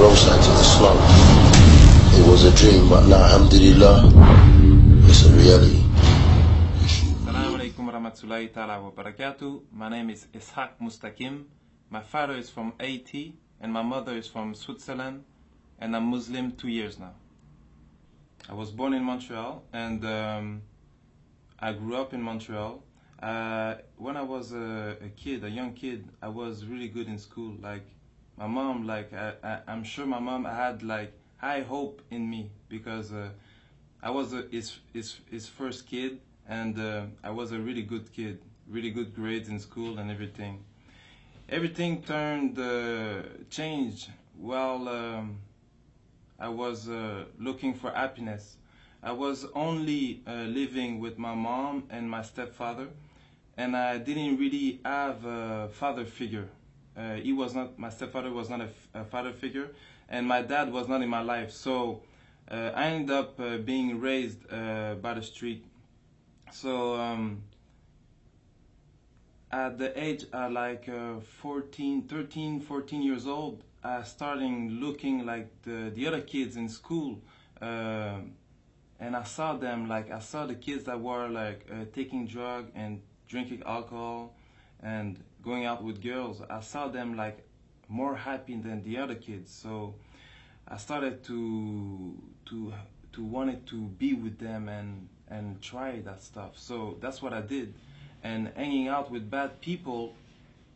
wrong side to Islam. It was a dream, but now, alhamdulillah, it's a reality. Assalamu alaikum warahmatullahi ta'ala wa barakatuh. My name is Ishaaq Mustaqim. My father is from Haiti and my mother is from Switzerland, and I'm Muslim 2 years now. I was born in Montreal and I grew up in Montreal. When I was a young kid, I was really good in school. Like my mom, I'm sure my mom had like high hope in me because I was his first kid, and I was a really good kid, really good grades in school and everything. Everything changed while I was looking for happiness. I was only living with my mom and my stepfather, and I didn't really have a father figure. My stepfather was not a father figure, and my dad was not in my life. So I ended up being raised by the street. So at the age of 13, 14 years old, I started looking like the other kids in school, and I saw them, I saw the kids that were taking drugs and drinking alcohol and going out with girls. I saw them more happy than the other kids. So I started to wanted to be with them and try that stuff. So that's what I did. And hanging out with bad people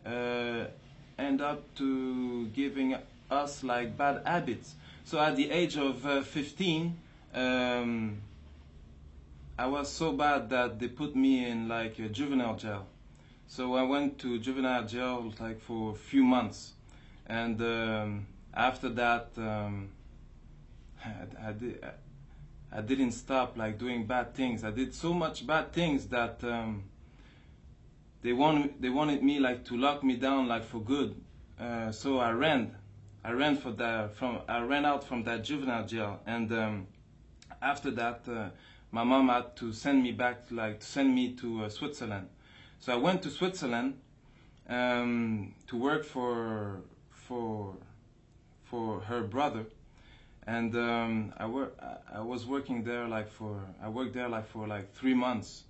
end up to giving us bad habits. So at the age of 15, I was so bad that they put me in a juvenile jail. So I went to juvenile jail for a few months, and after that I didn't stop doing bad things. I did so much bad things that they wanted me to lock me down for good. So I ran out from that juvenile jail, and after that my mom had to send me back to Switzerland. So I went to Switzerland to work for her brother, and I was working there for 3 months.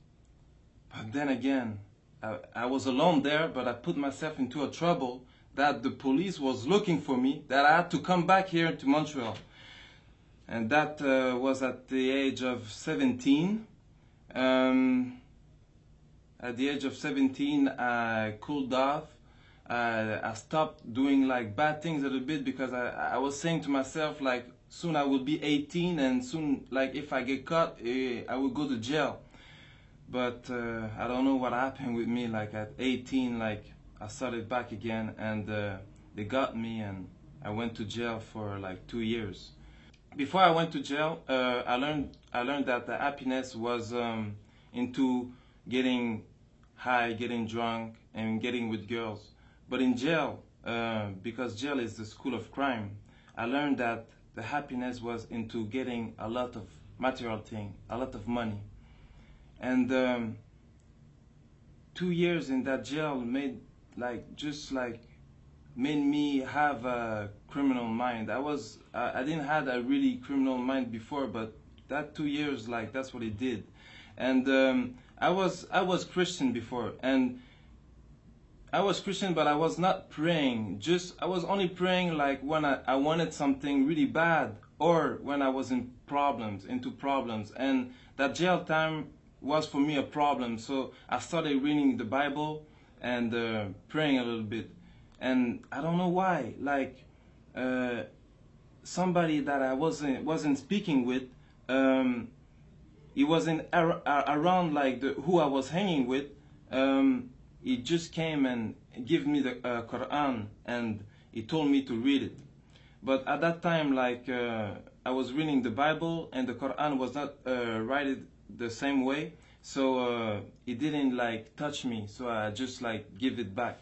But then again, I was alone there, but I put myself into a trouble that the police was looking for me, that I had to come back here to Montreal. And that was at the age of 17. At the age of 17, I cooled off. I stopped doing bad things a little bit, because I was saying to myself soon I will be 18, and soon if I get caught, I will go to jail. But I don't know what happened with me. At 18, I started back again, and they got me, and I went to jail for 2 years. Before I went to jail, I learned that the happiness was into getting high, getting drunk, and getting with girls. But in jail, because jail is the school of crime, I learned that the happiness was into getting a lot of material things, a lot of money. And 2 years in that jail made me have a criminal mind. I didn't have a really criminal mind before, but that 2 years, that's what it did. And I was Christian before, and I was Christian, but I was not praying. I was only praying when I wanted something really bad, or when I was into problems. And that jail time was for me a problem. So I started reading the Bible and praying a little bit. And I don't know why, somebody that I wasn't speaking with, he wasn't around who I was hanging with. He just came and gave me the Quran, and he told me to read it. But at that time, I was reading the Bible, and the Quran was not written the same way, so it didn't touch me. So I just give it back.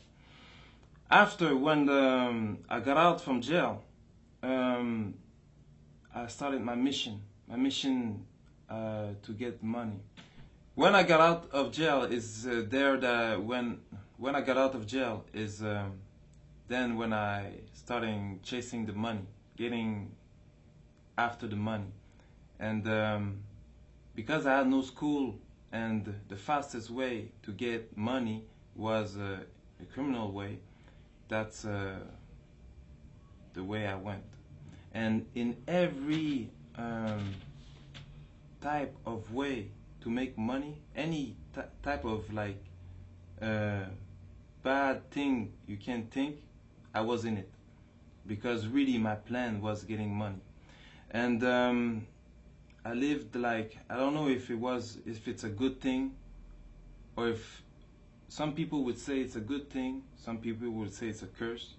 After, when I got out from jail, I started my mission to get money. When I got out of jail when I got out of jail is then when I started chasing the money. getting after the money. And because I had no school, and the fastest way to get money was a criminal way, that's the way I went. And in every type of way to make money, any type of like bad thing you can think, I was in it, because really my plan was getting money. And I lived like, I don't know if it's a good thing, or if some people would say it's a good thing, some people would say it's a curse,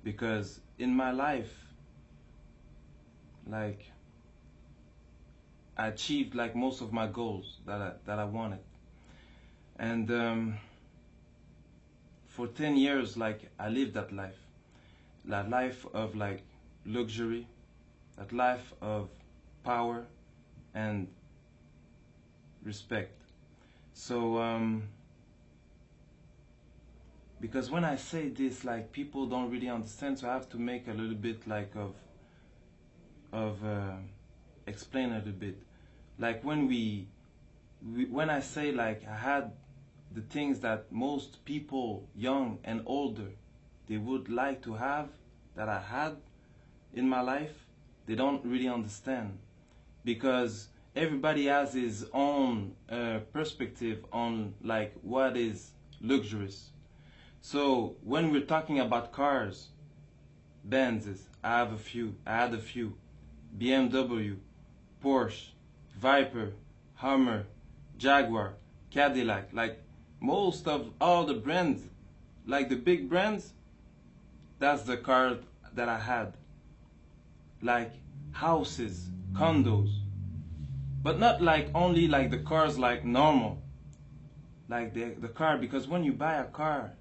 because in my life, like, I achieved like most of my goals that I wanted. And for 10 years, like, I lived that life of like luxury, that life of power and respect. So because when I say this, like, people don't really understand, so I have to make a little bit like of explain a little bit. Like when when I say like I had the things that most people, young and older, they would like to have, that I had in my life, they don't really understand, because everybody has his own perspective on like what is luxurious. So when we're talking about cars, Benzes, I had a few, BMW, Porsche, Viper, Hummer, Jaguar, Cadillac, like most of all the brands, like the big brands, that's the car that I had. Like houses, condos, but not like only like the cars like normal, like the car, because when you buy a car,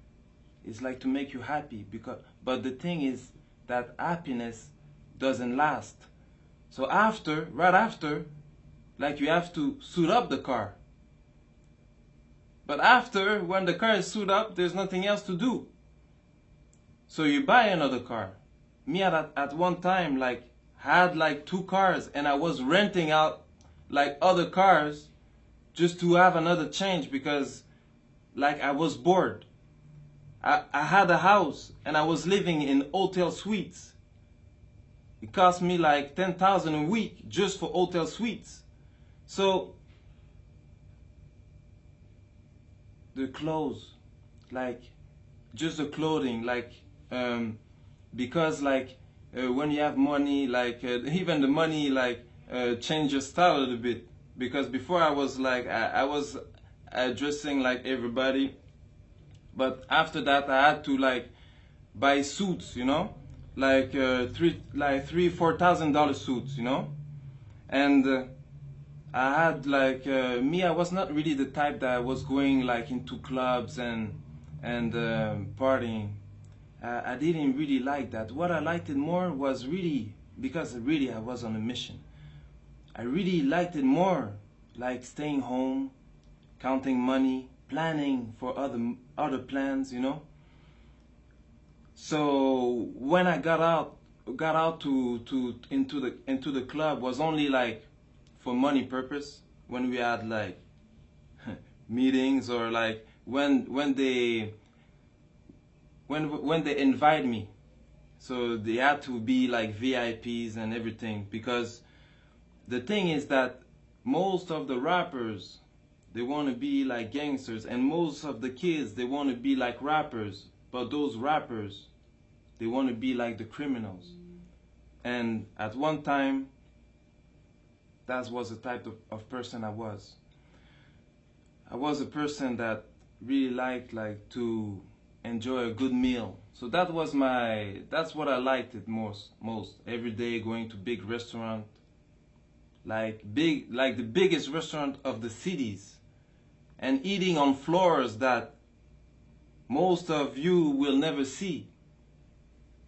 it's like to make you happy, but the thing is that happiness doesn't last. So right after, like, you have to suit up the car. But after, when the car is suited up, there's nothing else to do. So you buy another car. Me at one time, like, had like 2 cars, and I was renting out like other cars just to have another change, because like I was bored. I had a house and I was living in hotel suites. It cost me like 10,000 a week just for hotel suites. So the clothes, like just the clothing, like because like when you have money, like even the money like change your style a little bit. Because before I was like I was dressing like everybody, but after that I had to like buy suits, you know, like $3,000-4,000 suits, you know. And I had like me, I was not really the type that was going like into clubs and partying. I didn't really like that. What I liked it more was really, because really I was on a mission, I really liked it more like staying home, counting money, planning for other plans, you know. So when I got out into the club, was only like for money purpose. When we had like meetings, or like when they invite me, so they had to be like VIPs and everything. Because the thing is that most of the rappers, they want to be like gangsters, and most of the kids, they want to be like rappers. But those rappers, they want to be like the criminals. And at one time, that was the type of person I was. I was a person that really liked like to enjoy a good meal. So that's what I liked it most. Every day going to big restaurant, like the biggest restaurant of the cities, and eating on floors that most of you will never see.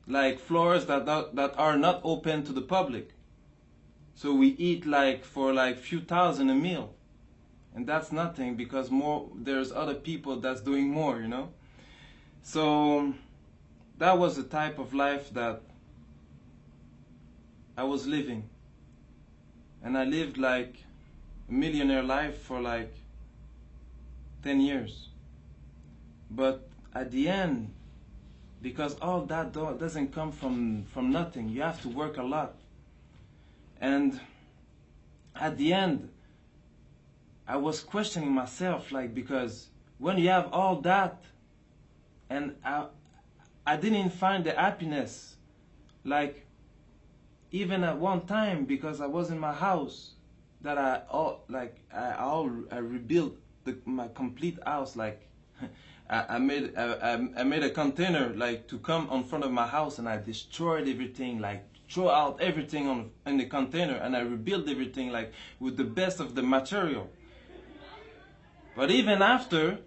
Like floors that are not open to the public. So we eat like for like few thousand a meal. And that's nothing, because there's other people that's doing more, you know. So that was the type of life that I was living. And I lived like a millionaire life for like 10 years. But at the end, because all that doesn't come from nothing, you have to work a lot. And at the end, I was questioning myself, like, because when you have all that, and I didn't find the happiness, like, even at one time, because I was in my house, that I rebuilt my complete house, like, I made a container, like, to come in front of my house, and I destroyed everything, like, throw out everything in the container, and I rebuilt everything, like, with the best of the material. But even after,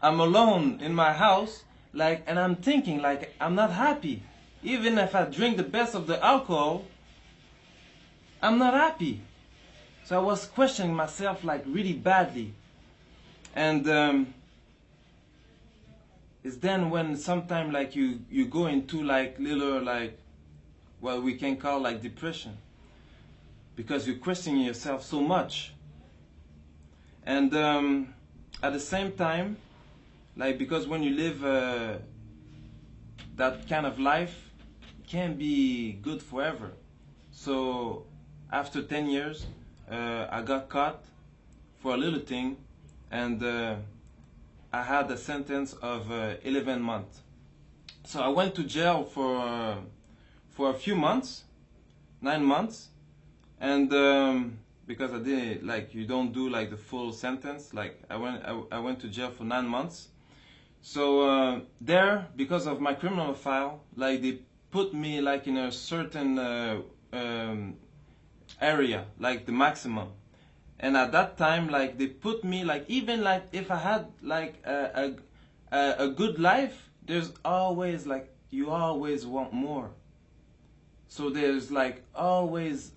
I'm alone in my house, like, and I'm thinking, like, I'm not happy. Even if I drink the best of the alcohol, I'm not happy. So I was questioning myself, like, really badly. And it's then when sometime, like, you go into, like, little, like, what we can call, like, depression. Because you're questioning yourself so much. And at the same time, like, because when you live that kind of life, it can't be good forever. So after 10 years, I got caught for a little thing, and I had a sentence of 11 months. So I went to jail for a few months, 9 months, and because I did, like, you don't do, like, the full sentence. Like, I went to jail for 9 months. So there, because of my criminal file, like, they put me, like, in a certain area, like the maximum. And at that time, like, they put me, like, even, like, if I had, like, a good life, there's always, like, you always want more. So there's, like, always,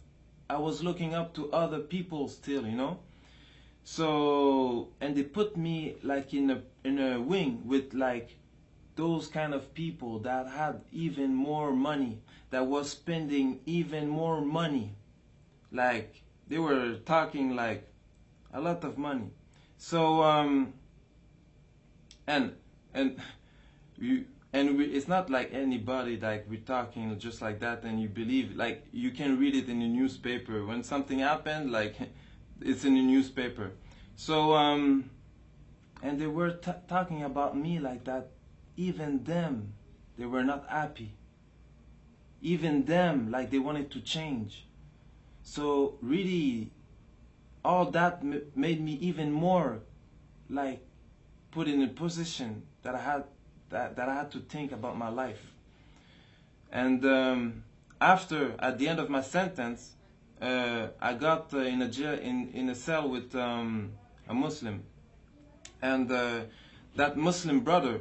I was looking up to other people still, you know. So, and they put me, like, in a wing with, like, those kind of people that had even more money, that was spending even more money. Like, they were talking, like, a lot of money. So it's not like anybody, like, we're talking just like that and you believe, like, you can read it in the newspaper when something happened, like, it's in the newspaper. So and they were talking about me like that. Even them, they were not happy. Even them, like, they wanted to change. So really, all that made me even more, like, put in a position that I had that I had to think about my life. And after, at the end of my sentence, I got in a jail, in a cell with a Muslim, and that Muslim brother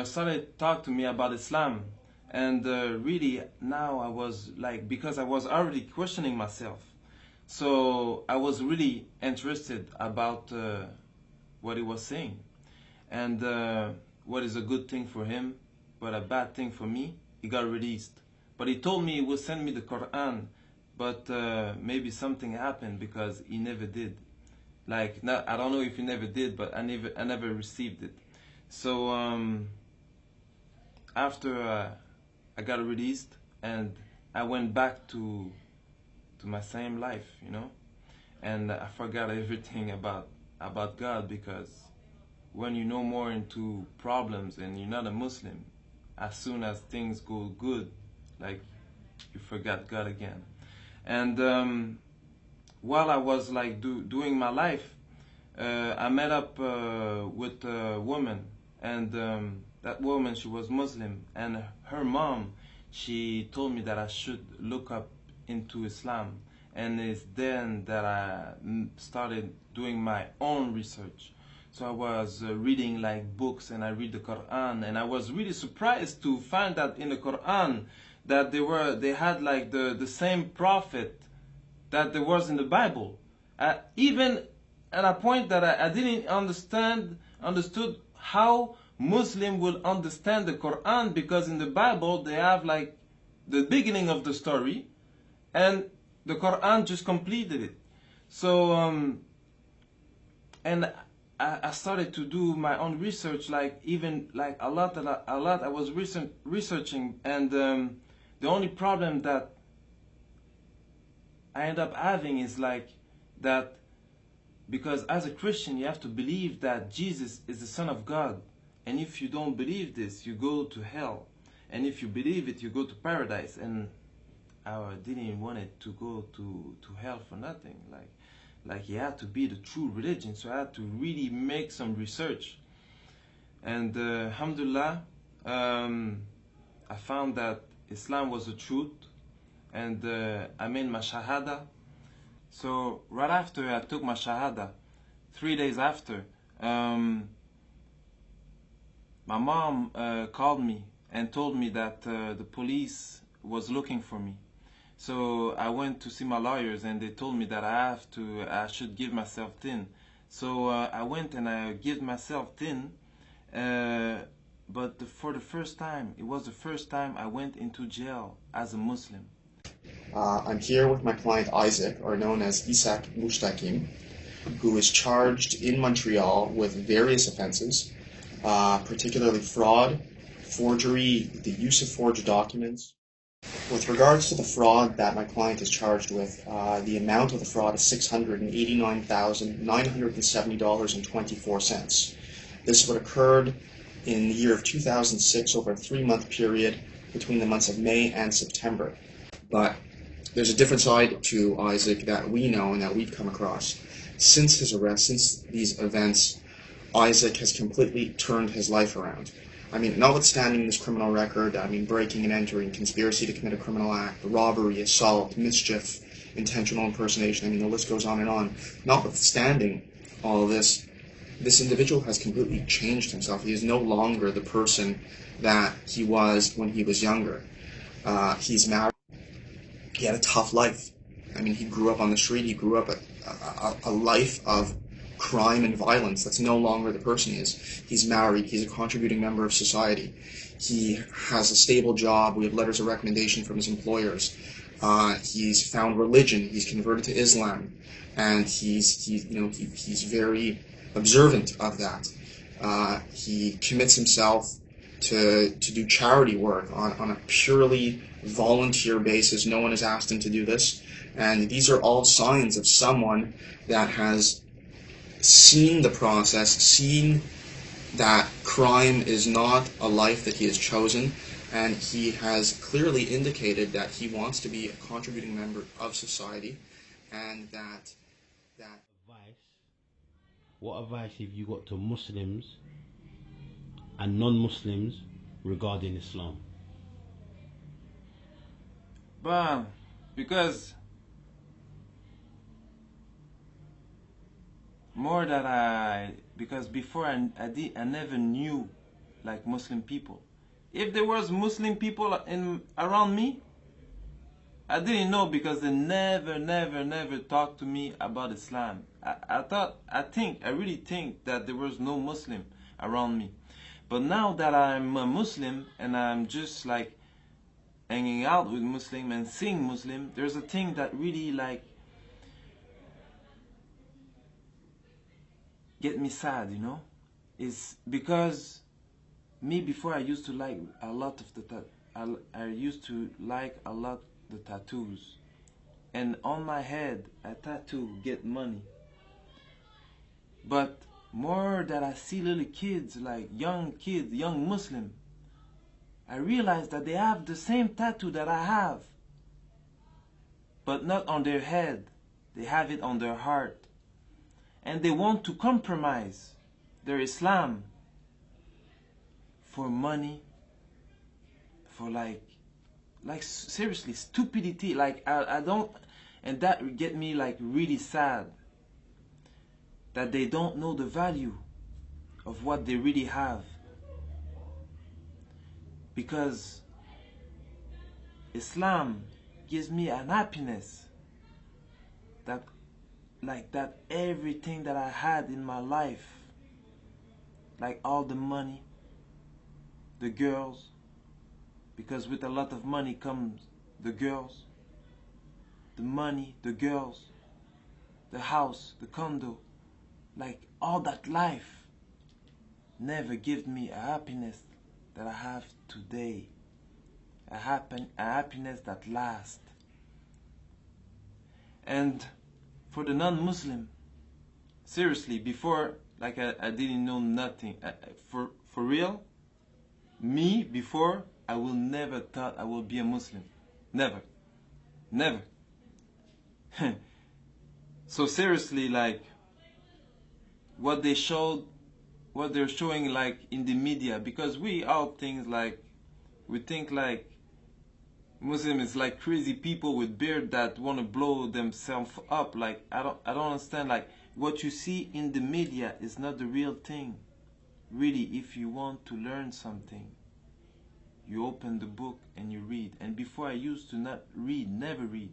started to talk to me about Islam. And really, now I was, like, because I was already questioning myself, so I was really interested about what he was saying, and what is a good thing for him, but a bad thing for me. He got released, but he told me he would send me the Quran, but maybe something happened, because he never did. Like, I don't know if he never did, but I never received it. So after I got released, and I went back to my same life, you know, and I forgot everything about God, because when you know more into problems and you're not a Muslim, as soon as things go good, like, you forgot God again. And while I was, like, doing my life, I met up with a woman, and that woman, she was Muslim, and her mom, she told me that I should look up into Islam. And it's then that I started doing my own research. So I was reading, like, books, and I read the Quran, and I was really surprised to find that in the Quran that they had, like, the same prophet that there was in the Bible. Even at a point that I didn't understood how Muslim will understand the Quran, because in the Bible they have, like, the beginning of the story, and the Quran just completed it. So and I started to do my own research, like even like a lot. I was researching, and the only problem that I end up having is like that, because as a Christian you have to believe that Jesus is the Son of God, and if you don't believe this, you go to hell, and if you believe it, you go to paradise. And I didn't want it to go to hell for nothing. Like it had to be the true religion, so I had to really make some research. And alhamdulillah, I found that Islam was the truth, and I made my shahada. So right after I took my shahada, 3 days after, my mom called me and told me that the police was looking for me. So I went to see my lawyers, and they told me that I should give myself tin. So I went and I gave myself tin, but for the first time, it was the first time I went into jail as a Muslim. I'm here with my client Isaac, or known as Isaac Mustaqim, who is charged in Montreal with various offenses, particularly fraud, forgery, the use of forged documents. With regards to the fraud that my client is charged with, the amount of the fraud is $689,970.24. This would have occurred in the year of 2006 over a 3-month period between the months of May and September. But there's a different side to Isaac that we know and that we've come across. Since his arrest, since these events, Isaac has completely turned his life around. I mean, notwithstanding this criminal record, I mean, breaking and entering, conspiracy to commit a criminal act, robbery, assault, mischief, intentional impersonation, I mean, the list goes on and on. Notwithstanding all of this, this individual has completely changed himself. He is no longer the person that he was when he was younger. He's married. He had a tough life. I mean, he grew up on the street. He grew up a life of crime and violence. That's no longer the person he is. He's married. He's a contributing member of society. He has a stable job. We have letters of recommendation from his employers. He's found religion. He's converted to Islam, and he's very observant of that. He commits himself to do charity work on a purely volunteer basis. No one has asked him to do this, and these are all signs of someone that has seen the process, seen that crime is not a life that he has chosen, and he has clearly indicated that he wants to be a contributing member of society, and that What advice have you got to Muslims and non-Muslims regarding Islam? But because before I never knew like Muslim people. If there was Muslim people around me, I didn't know, because they never talked to me about Islam. I really think that there was no Muslim around me. But now that I'm a Muslim and I'm just like hanging out with Muslim and seeing Muslim, there's a thing that really like get me sad, you know? Is because me, before I used to like a lot of I used to like a lot the tattoos, and on my head a tattoo get money. But more that I see little kids, like young Muslim, I realize that they have the same tattoo that I have, but not on their head. They have it on their heart, and they want to compromise their Islam for money, for like seriously stupidity. Like I don't, and that get me like really sad, that they don't know the value of what they really have. Because Islam gives me an happiness that everything that I had in my life, like all the money, the girls, because with a lot of money comes the girls, the money, the girls, the house, the condo, like all that life never give me a happiness that I have today. A happiness that lasts. And for the non-Muslim, seriously, before, like I didn't know nothing. For real, me, before, I will never thought I will be a Muslim. Never. Never. So seriously, like, what they're showing, like, in the media, because we all think like Muslim is like crazy people with beard that want to blow themselves up. Like, I don't understand. Like, what you see in the media is not the real thing. Really, if you want to learn something, you open the book and you read. And before I used to not read, never read.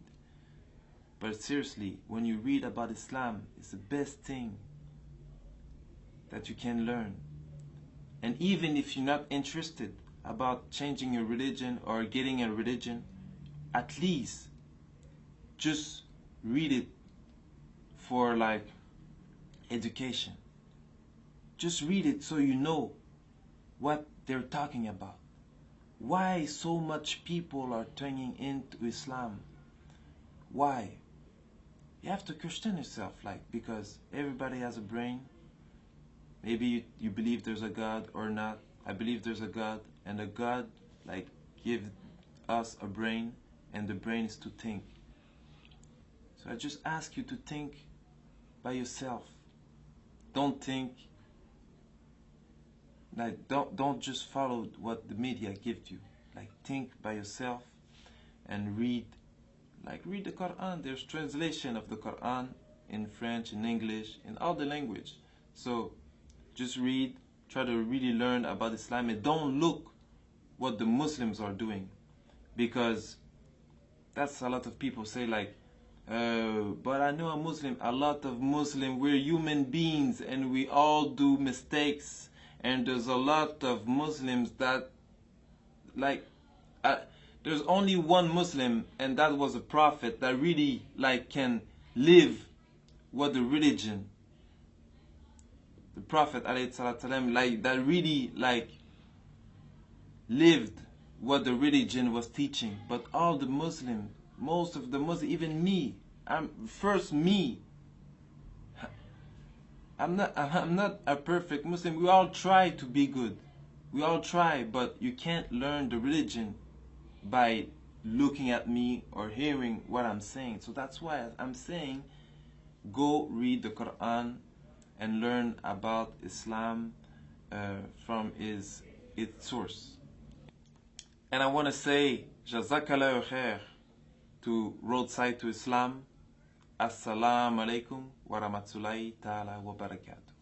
But seriously, when you read about Islam, it's the best thing that you can learn. And even if you're not interested about changing your religion or getting a religion, at least just read it for like education. Just read it so you know what they're talking about. Why so much people are turning into Islam? Why? You have to question yourself, like, because everybody has a brain. Maybe you believe there's a God or not. I believe there's a God, and a God like give us a brain, and the brain is to think. So I just ask you to think by yourself. Don't think like don't just follow what the media gives you. Like, think by yourself and read. Like, read the Quran. There's translation of the Quran in French, in English, in all the language. So just read, try to really learn about Islam, and don't look what the Muslims are doing, because that's a lot of people say, like, but I know a Muslim. A lot of Muslims, we're human beings and we all do mistakes, and there's a lot of Muslims that, like, there's only one Muslim, and that was a prophet that really like can live what the religion, the Prophet ﷺ, like, that really like lived what the religion was teaching. But all the Muslims, most of the Muslims, even me, I'm not a perfect Muslim. We all try to be good. We all try, but you can't learn the religion by looking at me or hearing what I'm saying. So that's why I'm saying, go read the Quran and learn about Islam from its source. And I want to say Jazakallahu khair to Roadside to Islam. Assalamu alaikum wa rahmatullahi ta'ala wa barakatuh.